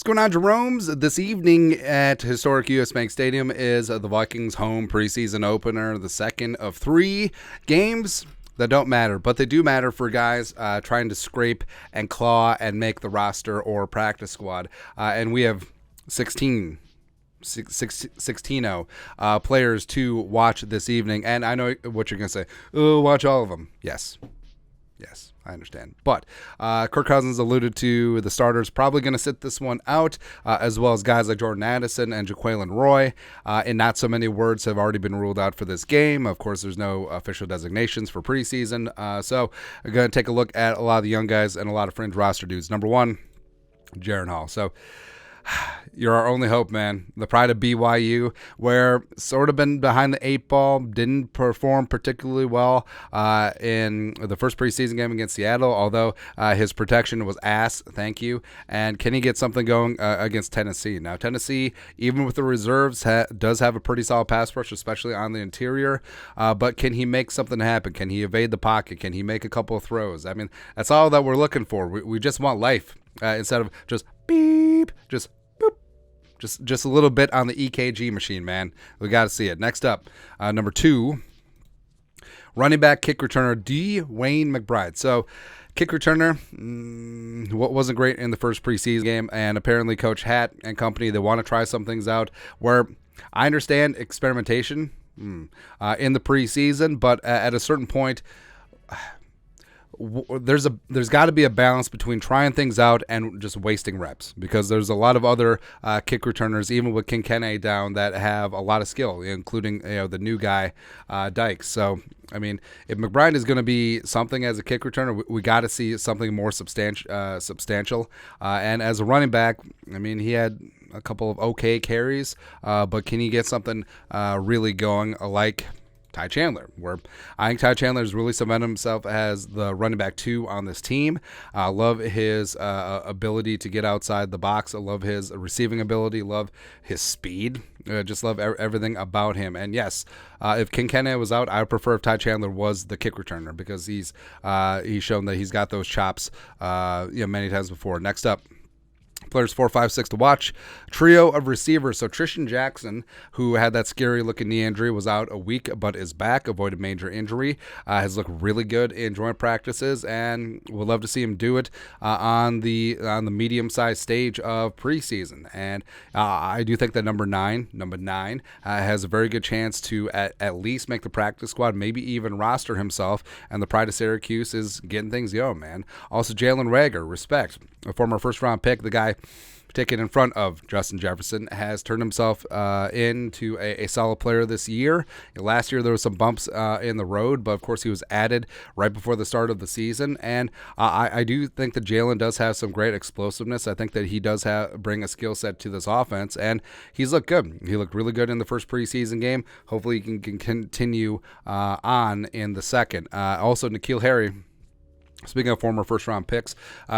going on, Jeromes? This evening at historic US Bank Stadium is the Vikings' home preseason opener, the second of 3 games that don't matter, but they do matter for guys trying to scrape and claw and make the roster or practice squad. And we have 16 players to watch this evening. And I know what you're going to say. Oh, watch all of them. Yes, I understand. But Kirk Cousins alluded to the starters probably going to sit this one out, as well as guys like Jordan Addison and Jaquelin Roy. And not so many words have already been ruled out for this game. Of course, there's no official designations for preseason. So I'm going to take a look at a lot of the young guys and a lot of fringe roster dudes. Number 1, Jaren Hall. So you're our only hope, man. The pride of BYU, where sort of been behind the 8 ball, didn't perform particularly well in the first preseason game against Seattle, although his protection was ass, thank you. And can he get something going against Tennessee? Now, Tennessee, even with the reserves, does have a pretty solid pass rush, especially on the interior. But can he make something happen? Can he evade the pocket? Can he make a couple of throws? I mean, that's all that we're looking for. We just want life instead of just beep, just boop. Just a little bit on the EKG machine, man. We got to see it. Next up, number 2, running back kick returner Dwayne McBride. So, kick returner wasn't great in the first preseason game, and apparently Coach Hatt and company, they want to try some things out where I understand experimentation in the preseason, but at a certain point, there's got to be a balance between trying things out and just wasting reps, because there's a lot of other kick returners, even with Kinkenny down, that have a lot of skill, including the new guy Dykes. So I mean, if McBride is going to be something as a kick returner, we got to see something more substantial. And as a running back, I mean, he had a couple of okay carries, but can he get something really going like Ty Chandler, where I think Ty Chandler has really cemented himself as the running back 2 on this team. I love his ability to get outside the box. I love his receiving ability. Love his speed. Just love everything about him. And yes, if Kinkenny was out, I would prefer if Ty Chandler was the kick returner, because he's shown that he's got those chops many times before. Next up, players 4, 5, 6 to watch. Trio of receivers. So Tristan Jackson, who had that scary-looking knee injury, was out a week but is back, avoided major injury. Has looked really good in joint practices, and we'll love to see him do it on the medium-sized stage of preseason. And I do think that number nine has a very good chance to at least make the practice squad, maybe even roster himself. And the pride of Syracuse is getting things going, man. Also, Jalen Reagor, respect, a former first-round pick, the guy taken in front of Justin Jefferson, has turned himself into a solid player this year. Last year there was some bumps in the road, but of course he was added right before the start of the season. And I do think that Jalen does have some great explosiveness. I think that he does bring a skill set to this offense, and he's looked good. He looked really good in the first preseason game. Hopefully he can continue on in the second. Also, N'Keal Harry, speaking of former first-round picks,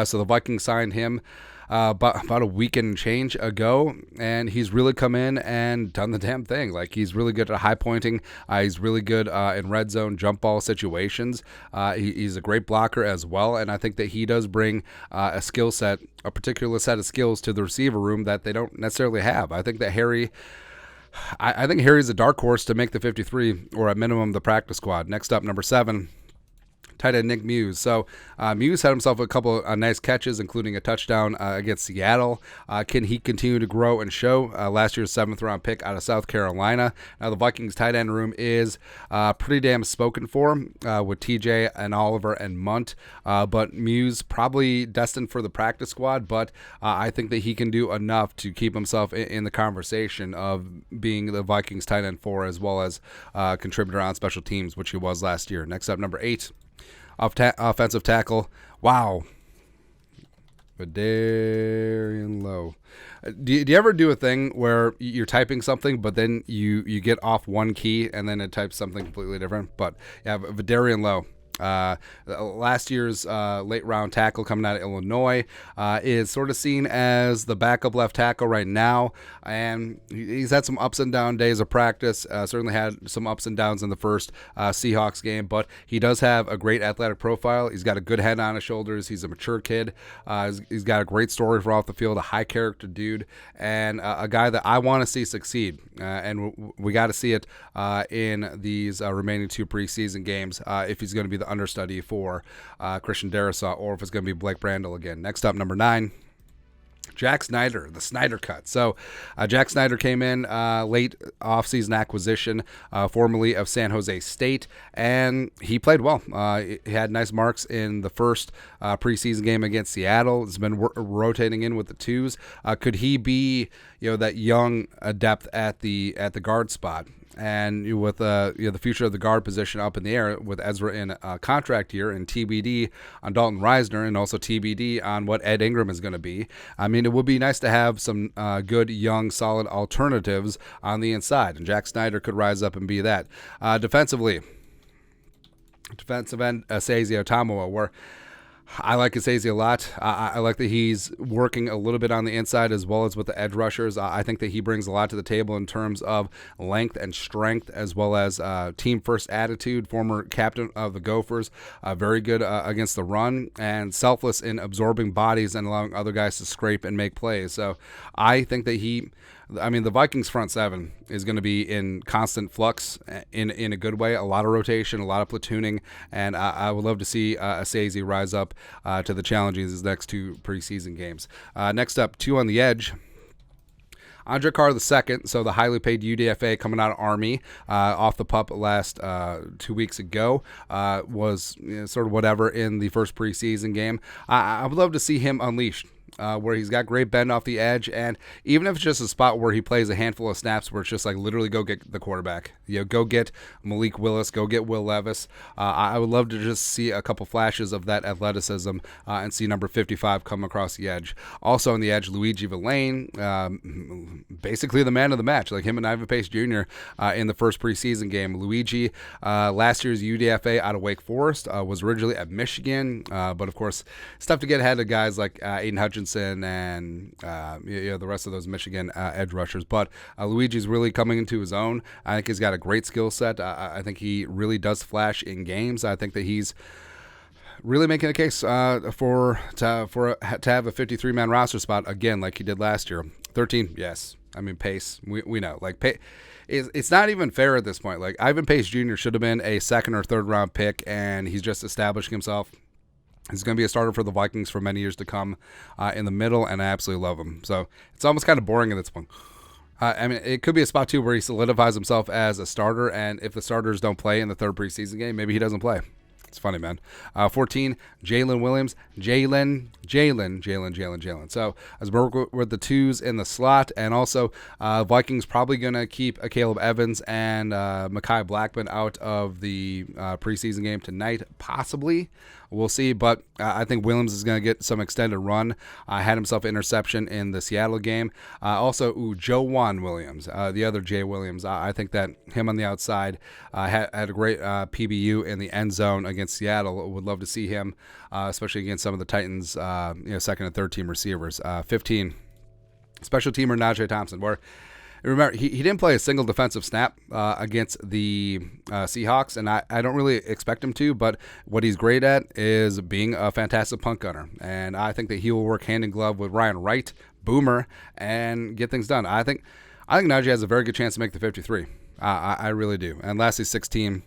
so the Vikings signed him about a week and change ago, and he's really come in and done the damn thing. Like, he's really good at high pointing. He's really good in red zone jump ball situations. He's a great blocker as well, and I think that he does bring a skill set, a particular set of skills to the receiver room that they don't necessarily have. I think that I think Harry's a dark horse to make the 53, or at minimum the practice squad. Next up, number 7. Tight end Nick Muse. So Muse had himself a couple of nice catches, including a touchdown against Seattle. Can he continue to grow and show? Last year's 7th-round pick out of South Carolina. Now the Vikings tight end room is pretty damn spoken for with TJ and Oliver and Munt. But Muse probably destined for the practice squad, but I think that he can do enough to keep himself in the conversation of being the Vikings tight end 4, as well as contributor on special teams, which he was last year. Next up, number 8. Offensive tackle. Wow. Vederian Lowe. Do you ever do a thing where you're typing something, but then you get off one key and then it types something completely different? But yeah, Vederian Lowe. Last year's late round tackle coming out of Illinois is sort of seen as the backup left tackle right now, and he's had some ups and down days of practice. Certainly had some ups and downs in the first Seahawks game, but he does have a great athletic profile. He's got a good head on his shoulders. He's a mature kid. He's got a great story for off the field, a high character dude, and a guy that I want to see succeed. And we got to see it in these remaining 2 preseason games if he's going to be the understudy for Christian Darrisaw or if it's going to be Blake Brandel again. Next up, number 9. Jack Snyder, the Snyder Cut. So Jack Snyder came in late offseason acquisition, formerly of San Jose State, and he played well. He had nice marks in the first preseason game against Seattle. He's been rotating in with the twos. Could he be, that young adept at the guard spot? And with the future of the guard position up in the air, with Ezra in a contract year and TBD on Dalton Reisner and also TBD on what Ed Ingram is going to be, I mean, it would be nice to have some good, young, solid alternatives on the inside. And Jack Snyder could rise up and be that. Defensive end, Asazio Tamoa, where I like Asazio a lot. I like that he's working a little bit on the inside as well as with the edge rushers. I think that he brings a lot to the table in terms of length and strength as well as team-first attitude. Former captain of the Gophers, very good against the run and selfless in absorbing bodies and allowing other guys to scrape and make plays. So I think that the Vikings front seven is going to be in constant flux in a good way, a lot of rotation, a lot of platooning, and I would love to see Asazio rise up to the challenge in these next 2 preseason games. Next up, 2 on the edge. Andre Carr II, so the highly paid UDFA coming out of Army, off the pup last 2 weeks ago, was sort of whatever in the first preseason game. I would love to see him unleashed. Where he's got great bend off the edge, and even if it's just a spot where he plays a handful of snaps where it's just like literally go get the quarterback, go get Malik Willis, go get Will Levis. I would love to just see a couple flashes of that athleticism and see number 55 come across the edge. Also on the edge, Luigi Villain, basically the man of the match, like him and Ivan Pace Jr. In the first preseason game. Luigi, last year's UDFA out of Wake Forest, was originally at Michigan, but of course it's tough to get ahead of guys like Aiden Hutchinson and the rest of those Michigan edge rushers. But Luigi's really coming into his own. I think he's got a great skill set. I think he really does flash in games. I think that he's really making a case to have a 53-man roster spot again, like he did last year. 13, yes. I mean, Pace, we know. It's not even fair at this point. Like, Ivan Pace Jr. should have been a 2nd or 3rd round pick, and he's just establishing himself. He's going to be a starter for the Vikings for many years to come in the middle, and I absolutely love him. So it's almost kind of boring at this point. It could be a spot, too, where he solidifies himself as a starter, and if the starters don't play in the 3rd preseason game, maybe he doesn't play. It's funny, man. 14, Jalen Williams. Jalen. So as we work with the 2s in the slot, and also Vikings probably going to keep Caleb Evans and Mekhi Blackman out of the preseason game tonight, possibly. We'll see, but I think Williams is going to get some extended run. Had himself an interception in the Seattle game. Also, Joejuan Williams, the other Jay Williams. I think that him on the outside had a great PBU in the end zone against Seattle. Would love to see him, especially against some of the Titans' 2nd and 3rd team receivers. 15, special teamer Najee Thompson, where remember, he didn't play a single defensive snap against the Seahawks, and I don't really expect him to, but what he's great at is being a fantastic punt gunner, and I think that he will work hand in glove with Ryan Wright, Boomer, and get things done. I think Najee has a very good chance to make the 53. I really do. And lastly, 16,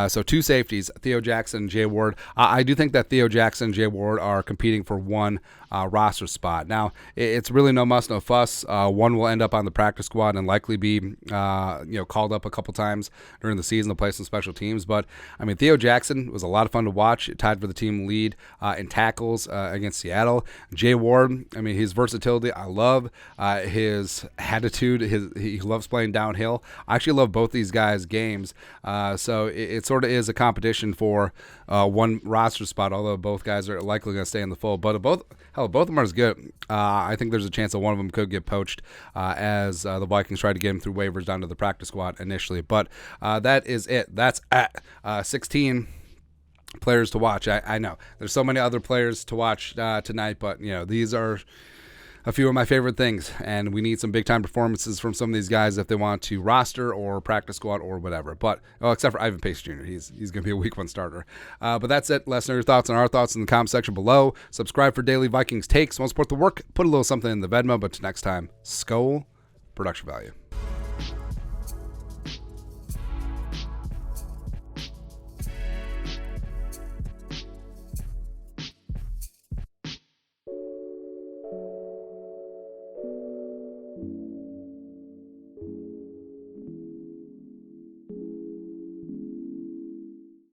so 2 safeties, Theo Jackson and Jay Ward. I do think that Theo Jackson and Jay Ward are competing for one roster spot. Now, it's really no muss, no fuss. One will end up on the practice squad and likely be called up a couple times during the season to play some special teams. But, I mean, Theo Jackson was a lot of fun to watch. It tied for the team lead in tackles against Seattle. Jay Ward, I mean, his versatility, I love. His attitude, he loves playing downhill. I actually love both these guys' games. So it sort of is a competition for one roster spot, although both guys are likely going to stay in the fold. But both of them are as good. I think there's a chance that one of them could get poached as the Vikings try to get him through waivers down to the practice squad initially. But that is it. That's at 16. players to watch. I know there's so many other players to watch tonight, but these are a few of my favorite things, and we need some big-time performances from some of these guys if they want to roster or practice squad or whatever. But except for Ivan Pace Jr., he's going to be a week 1 starter. But that's it. Let us know your thoughts and our thoughts in the comment section below. Subscribe for daily Vikings takes. Want to support the work? Put a little something in the Venmo. But next time, Skol, production value.